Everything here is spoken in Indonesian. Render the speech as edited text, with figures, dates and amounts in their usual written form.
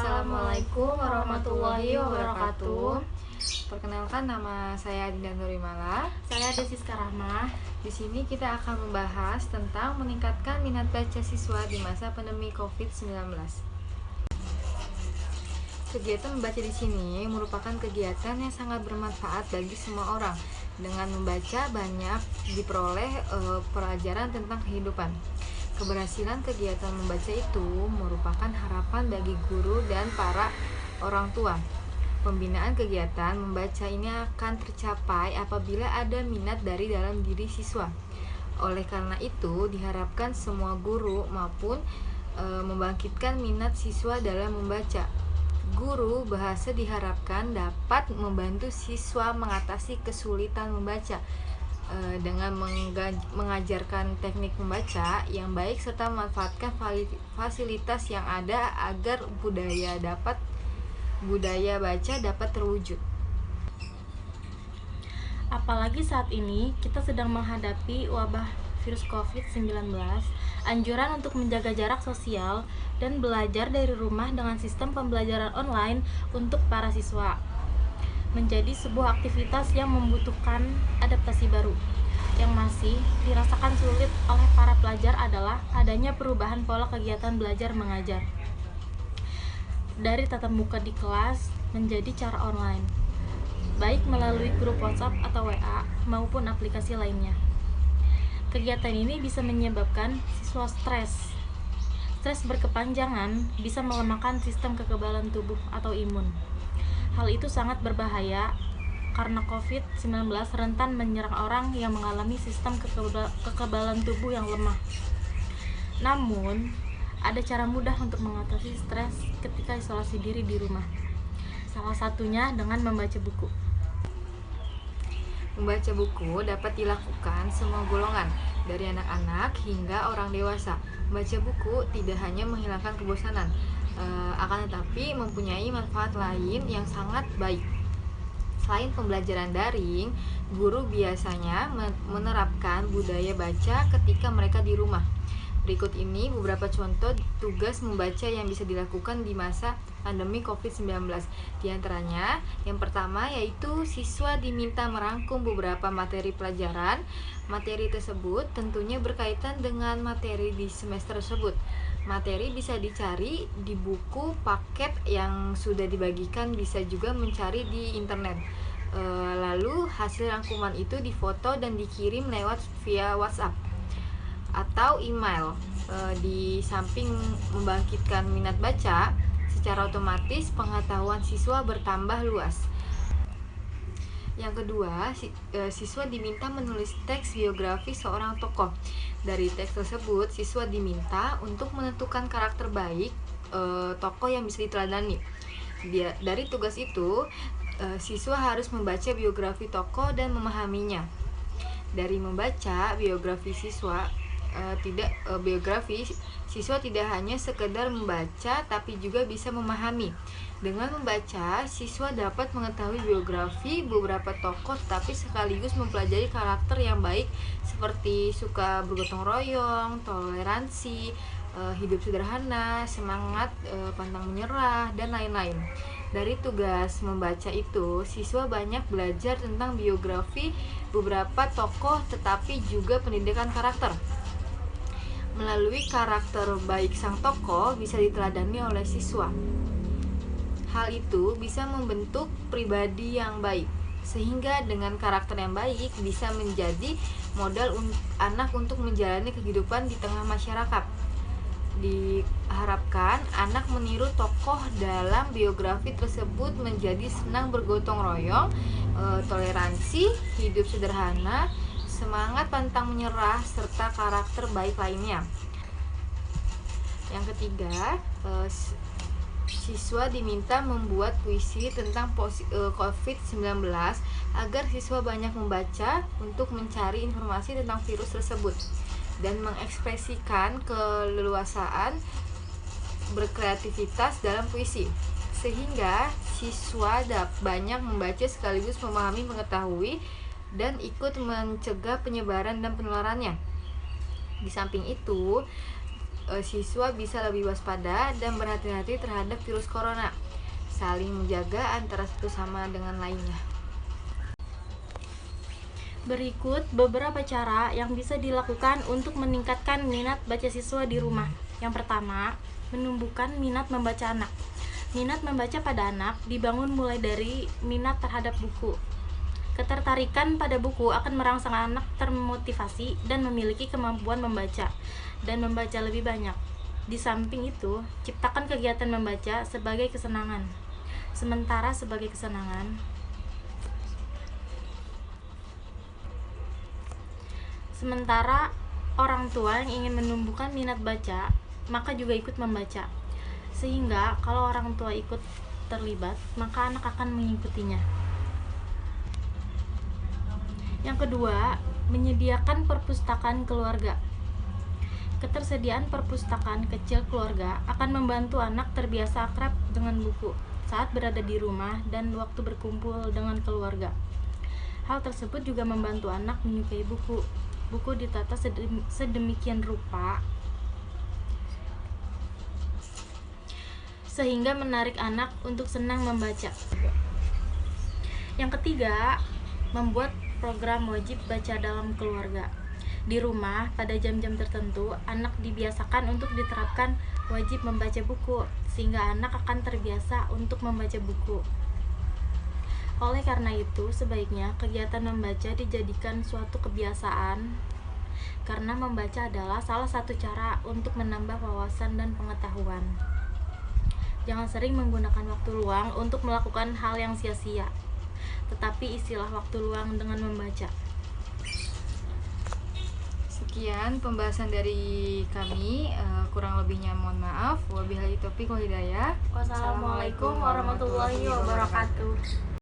Assalamualaikum warahmatullahi wabarakatuh. Perkenalkan, nama saya Dinda Nurimala. Saya Desiska Rahmah. Di sini kita akan membahas tentang meningkatkan minat baca siswa di masa pandemi COVID-19. Kegiatan membaca di sini merupakan kegiatan yang sangat bermanfaat bagi semua orang. Dengan membaca banyak diperoleh pelajaran tentang kehidupan. Keberhasilan kegiatan membaca itu merupakan harapan bagi guru dan para orang tua. Pembinaan kegiatan membaca ini akan tercapai apabila ada minat dari dalam diri siswa. Oleh karena itu, diharapkan semua guru maupun membangkitkan minat siswa dalam membaca. Guru bahasa diharapkan dapat membantu siswa mengatasi kesulitan membaca dengan mengajarkan teknik membaca yang baik serta memanfaatkan fasilitas yang ada agar budaya baca dapat terwujud. Apalagi saat ini kita sedang menghadapi wabah virus COVID-19, anjuran untuk menjaga jarak sosial dan belajar dari rumah dengan sistem pembelajaran online untuk para siswa menjadi sebuah aktivitas yang membutuhkan adaptasi baru. Yang masih dirasakan sulit oleh para pelajar adalah adanya perubahan pola kegiatan belajar mengajar dari tatap muka di kelas menjadi cara online, baik melalui grup WhatsApp atau WA maupun aplikasi lainnya. Kegiatan ini bisa menyebabkan siswa stres. Stres berkepanjangan bisa melemahkan sistem kekebalan tubuh atau imun. Hal itu sangat berbahaya karena COVID-19 rentan menyerang orang yang mengalami sistem kekebalan tubuh yang lemah. Namun, ada cara mudah untuk mengatasi stres ketika isolasi diri di rumah. Salah satunya dengan membaca buku. Membaca buku dapat dilakukan semua golongan, dari anak-anak hingga orang dewasa. Membaca buku tidak hanya menghilangkan kebosanan, akan tetapi mempunyai manfaat lain yang sangat baik. Selain pembelajaran daring, guru biasanya menerapkan budaya baca ketika mereka di rumah. Berikut ini beberapa contoh tugas membaca yang bisa dilakukan di masa pandemi COVID-19. Di antaranya, yang pertama yaitu siswa diminta merangkum beberapa materi pelajaran. Materi tersebut tentunya berkaitan dengan materi di semester tersebut. Materi bisa dicari di buku paket yang sudah dibagikan, bisa juga mencari di internet. Lalu hasil rangkuman itu difoto dan dikirim lewat via WhatsApp atau email. Di samping membangkitkan minat baca, secara otomatis pengetahuan siswa bertambah luas. Yang kedua, siswa diminta menulis teks biografi seorang tokoh. Dari teks tersebut, siswa diminta untuk menentukan karakter baik tokoh yang bisa diteladani. Dari tugas itu, siswa harus membaca biografi tokoh dan memahaminya. Dari membaca biografi siswa, siswa tidak hanya sekedar membaca tapi juga bisa memahami. Dengan membaca, siswa dapat mengetahui biografi beberapa tokoh tapi sekaligus mempelajari karakter yang baik seperti suka bergotong royong, toleransi, hidup sederhana, semangat, pantang menyerah, dan lain-lain. Dari tugas membaca itu, siswa banyak belajar tentang biografi beberapa tokoh tetapi juga pendidikan karakter. Melalui karakter baik sang tokoh bisa diteladani oleh siswa. Hal itu bisa membentuk pribadi yang baik, sehingga dengan karakter yang baik bisa menjadi modal anak untuk menjalani kehidupan di tengah masyarakat. Diharapkan anak meniru tokoh dalam biografi tersebut menjadi senang bergotong royong, toleransi, hidup sederhana, semangat pantang menyerah, serta karakter baik lainnya. Yang ketiga, siswa diminta membuat puisi tentang COVID-19 agar siswa banyak membaca untuk mencari informasi tentang virus tersebut dan mengekspresikan keleluasaan berkreativitas dalam puisi, sehingga siswa banyak membaca sekaligus memahami, mengetahui, dan ikut mencegah penyebaran dan penularannya. Di samping itu, siswa bisa lebih waspada dan berhati-hati terhadap virus corona, saling menjaga antara satu sama dengan lainnya. Berikut beberapa cara yang bisa dilakukan untuk meningkatkan minat baca siswa di rumah. Yang pertama, menumbuhkan minat membaca anak. Minat membaca pada anak dibangun mulai dari minat terhadap buku. Ketertarikan pada buku akan merangsang anak termotivasi dan memiliki kemampuan membaca dan membaca lebih banyak. Di samping itu, ciptakan kegiatan membaca sebagai kesenangan. Sementara orang tua yang ingin menumbuhkan minat baca, maka juga ikut membaca. Sehingga kalau orang tua ikut terlibat, maka anak akan mengikutinya. Yang kedua, menyediakan perpustakaan keluarga. Ketersediaan perpustakaan kecil keluarga akan membantu anak terbiasa akrab dengan buku saat berada di rumah dan waktu berkumpul dengan keluarga. Hal tersebut juga membantu anak menyukai buku. Buku ditata sedemikian rupa sehingga menarik anak untuk senang membaca. Yang ketiga, membuat program wajib baca dalam keluarga. Di rumah, pada jam-jam tertentu, anak dibiasakan untuk diterapkan wajib membaca buku, sehingga anak akan terbiasa untuk membaca buku. Oleh karena itu, sebaiknya kegiatan membaca dijadikan suatu kebiasaan, karena membaca adalah salah satu cara untuk menambah wawasan dan pengetahuan. Jangan sering menggunakan waktu luang untuk melakukan hal yang sia-sia, tetapi isilah waktu luang dengan membaca. Sekian pembahasan dari kami, kurang lebihnya mohon maaf. Wabillahi taufiq wal hidayah. Wassalamualaikum warahmatullahi wabarakatuh.